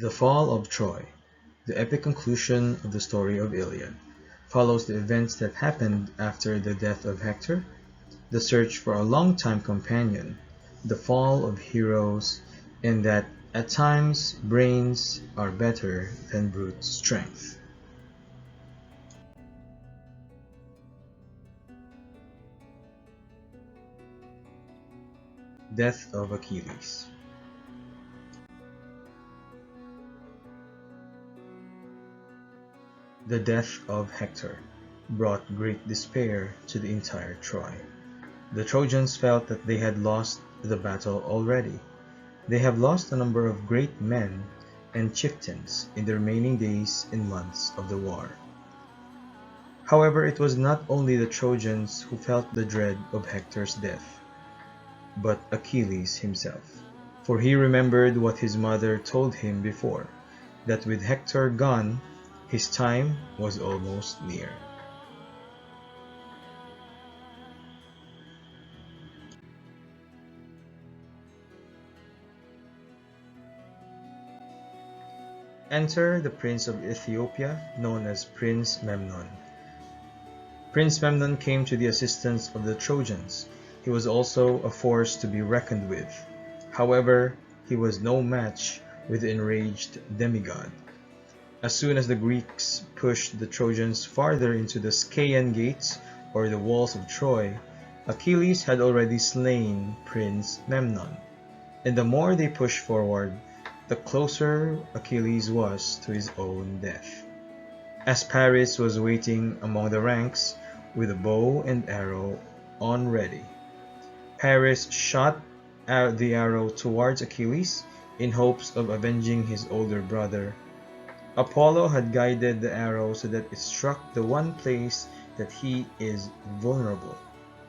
The fall of Troy, the epic conclusion of the story of Iliad, follows the events that happened after the death of Hector, the search for a long-time companion, the fall of heroes, and that at times brains are better than brute strength. Death of Achilles. The death of Hector brought great despair to the entire Troy. The Trojans felt that they had lost the battle already. They have lost a number of great men and chieftains in the remaining days and months of the war. However, it was not only the Trojans who felt the dread of Hector's death, but Achilles himself. For he remembered what his mother told him before, that with Hector gone, his time was almost near. Enter the Prince of Ethiopia, known as Prince Memnon. Prince Memnon came to the assistance of the Trojans. He was also a force to be reckoned with. However, he was no match with the enraged demigod. As soon as the Greeks pushed the Trojans farther into the Scaean gates, or the walls of Troy, Achilles had already slain Prince Memnon. And the more they pushed forward, the closer Achilles was to his own death. As Paris was waiting among the ranks with a bow and arrow on ready, Paris shot out the arrow towards Achilles in hopes of avenging his older brother. Apollo had guided the arrow so that it struck the one place that he is vulnerable,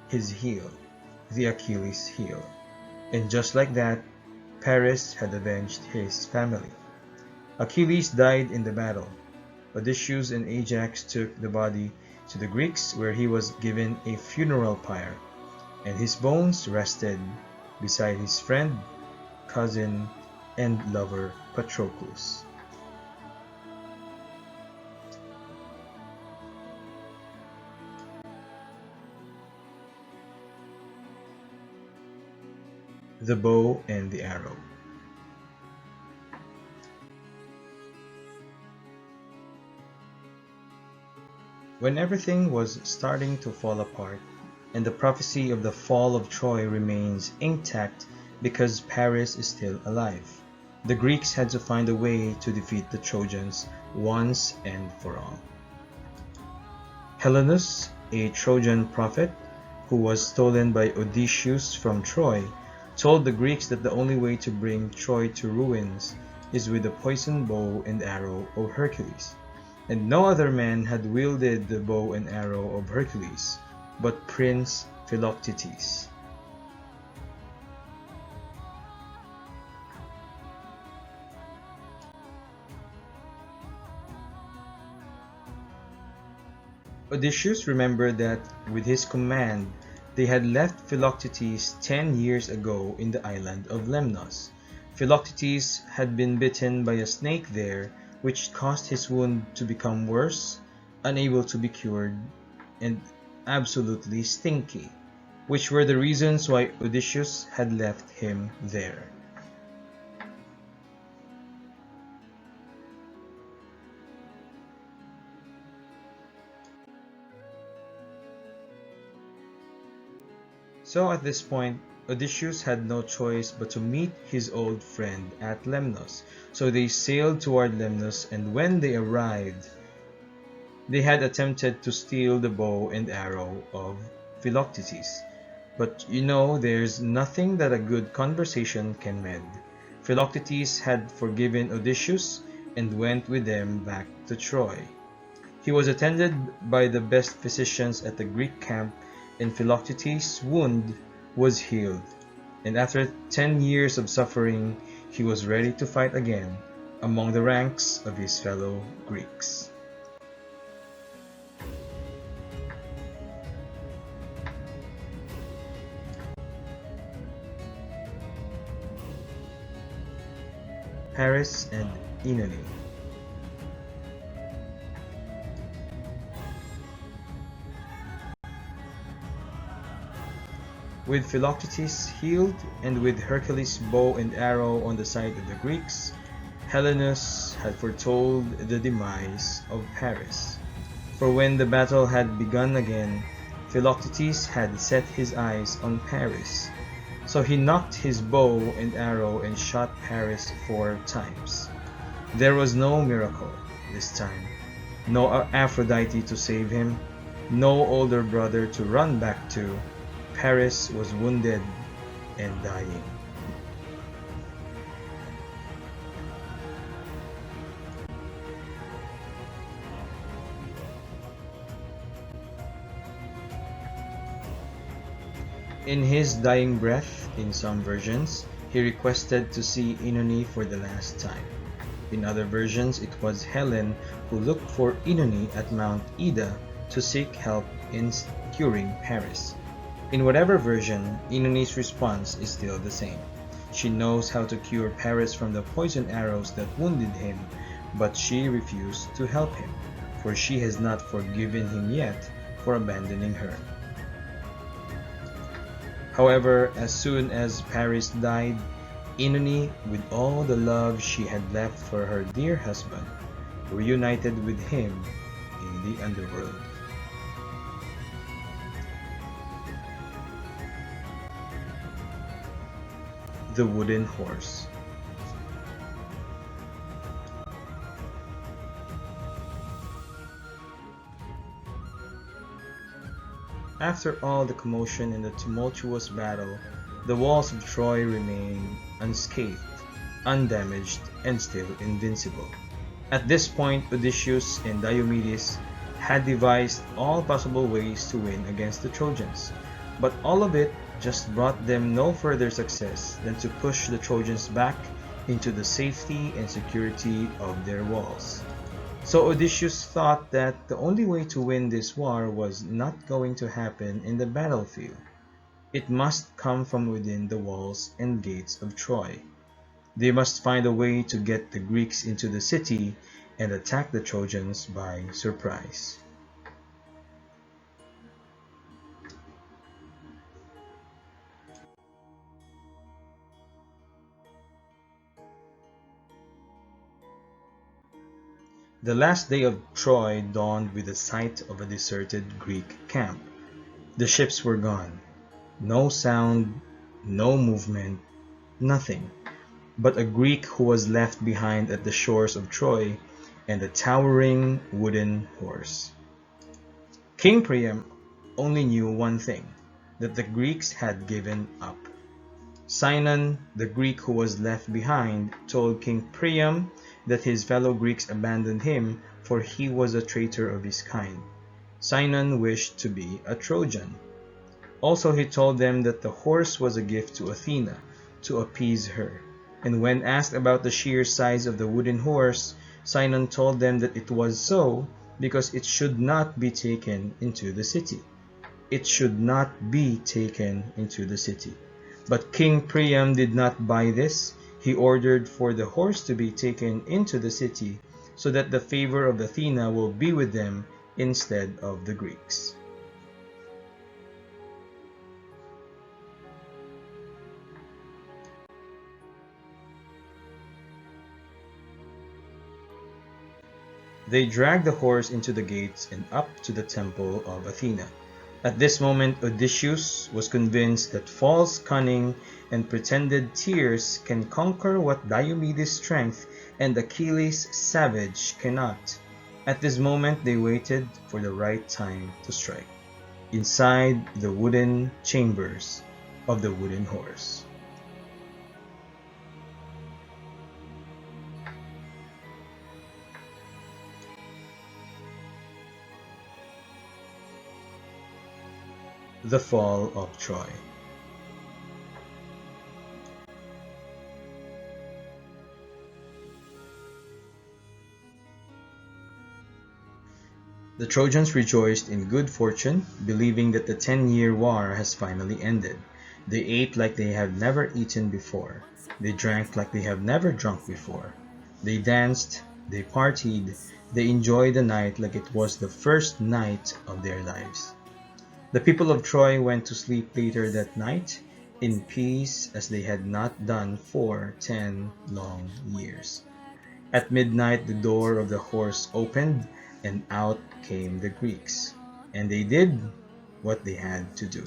his heel, the Achilles heel. And just like that, Paris had avenged his family. Achilles died in the battle. Odysseus and Ajax took the body to the Greeks, where he was given a funeral pyre, and his bones rested beside his friend, cousin, and lover Patroclus. The bow and the arrow. When everything was starting to fall apart, and the prophecy of the fall of Troy remains intact because Paris is still alive, the Greeks had to find a way to defeat the Trojans once and for all. Helenus, a Trojan prophet who was stolen by Odysseus from Troy, told the Greeks that the only way to bring Troy to ruins is with the poisoned bow and arrow of Hercules. And no other man had wielded the bow and arrow of Hercules but Prince Philoctetes. Odysseus remembered that with his command they had left Philoctetes 10 years ago in the island of Lemnos. Philoctetes had been bitten by a snake there, which caused his wound to become worse, unable to be cured, and absolutely stinky, which were the reasons why Odysseus had left him there. So at this point, Odysseus had no choice but to meet his old friend at Lemnos. So they sailed toward Lemnos, and when they arrived, they had attempted to steal the bow and arrow of Philoctetes. But there's nothing that a good conversation can mend. Philoctetes had forgiven Odysseus and went with them back to Troy. He was attended by the best physicians at the Greek camp, and Philoctetes' wound was healed, and after 10 years of suffering, he was ready to fight again among the ranks of his fellow Greeks. Paris and Oenone. With Philoctetes healed, and with Hercules' bow and arrow on the side of the Greeks, Helenus had foretold the demise of Paris. For when the battle had begun again, Philoctetes had set his eyes on Paris. So he knocked his bow and arrow and shot Paris 4 times. There was no miracle this time, no Aphrodite to save him, no older brother to run back to. Paris was wounded and dying. In his dying breath, in some versions, he requested to see Oenone for the last time. In other versions, it was Helen who looked for Oenone at Mount Ida to seek help in curing Paris. In whatever version, Oenone's response is still the same. She knows how to cure Paris from the poison arrows that wounded him, but she refused to help him, for she has not forgiven him yet for abandoning her. However, as soon as Paris died, Oenone, with all the love she had left for her dear husband, reunited with him in the underworld. The Wooden Horse. After all the commotion and the tumultuous battle, the walls of Troy remained unscathed, undamaged, and still invincible. At this point, Odysseus and Diomedes had devised all possible ways to win against the Trojans, but all of it just brought them no further success than to push the Trojans back into the safety and security of their walls. So Odysseus thought that the only way to win this war was not going to happen in the battlefield. It must come from within the walls and gates of Troy. They must find a way to get the Greeks into the city and attack the Trojans by surprise. The last day of Troy dawned with the sight of a deserted Greek camp. The ships were gone. No sound, no movement, nothing, but a Greek who was left behind at the shores of Troy and a towering wooden horse. King Priam only knew one thing, that the Greeks had given up. Sinon, the Greek who was left behind, told King Priam that his fellow Greeks abandoned him, for he was a traitor of his kind. Sinon wished to be a Trojan. Also he told them that the horse was a gift to Athena, to appease her. And when asked about the sheer size of the wooden horse, Sinon told them that it was so because it should not be taken into the city. It should not be taken into the city. But King Priam did not buy this. He ordered for the horse to be taken into the city, so that the favor of Athena will be with them instead of the Greeks. They dragged the horse into the gates and up to the temple of Athena. At this moment, Odysseus was convinced that false cunning and pretended tears can conquer what Diomedes' strength and Achilles' savage cannot. At this moment, they waited for the right time to strike, inside the wooden chambers of the wooden horse. The Fall of Troy. The Trojans rejoiced in good fortune, believing that the 10-year war has finally ended. They ate like they had never eaten before. They drank like they have never drunk before. They danced, they partied, they enjoyed the night like it was the first night of their lives. The people of Troy went to sleep later that night, in peace as they had not done for 10 long years. At midnight the door of the horse opened, and out came the Greeks. And they did what they had to do.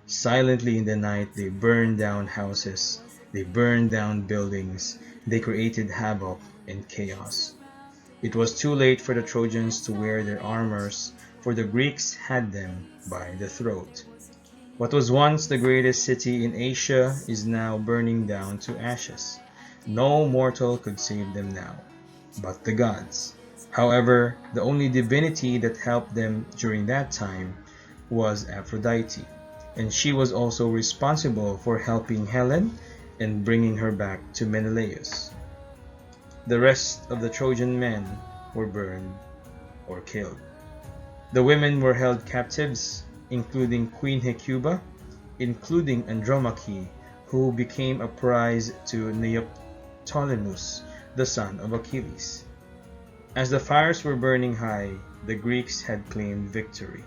Silently in the night they burned down houses, they burned down buildings, they created havoc and chaos. It was too late for the Trojans to wear their armors, for the Greeks had them by the throat. What was once the greatest city in Asia is now burning down to ashes. No mortal could save them now, but the gods. However, the only divinity that helped them during that time was Aphrodite, and she was also responsible for helping Helen and bringing her back to Menelaus. The rest of the Trojan men were burned or killed. The women were held captives, including Queen Hecuba, including Andromache, who became a prize to Neoptolemus, the son of Achilles. As the fires were burning high, the Greeks had claimed victory,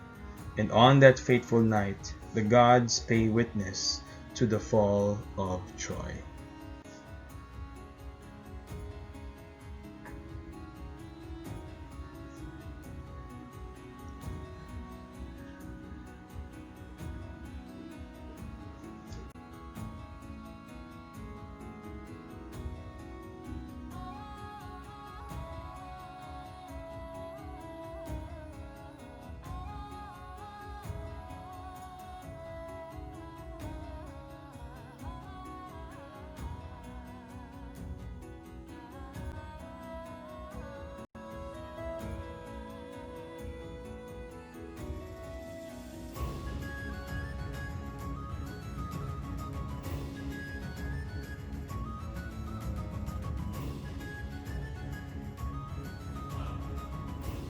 and on that fateful night the gods pay witness to the fall of Troy.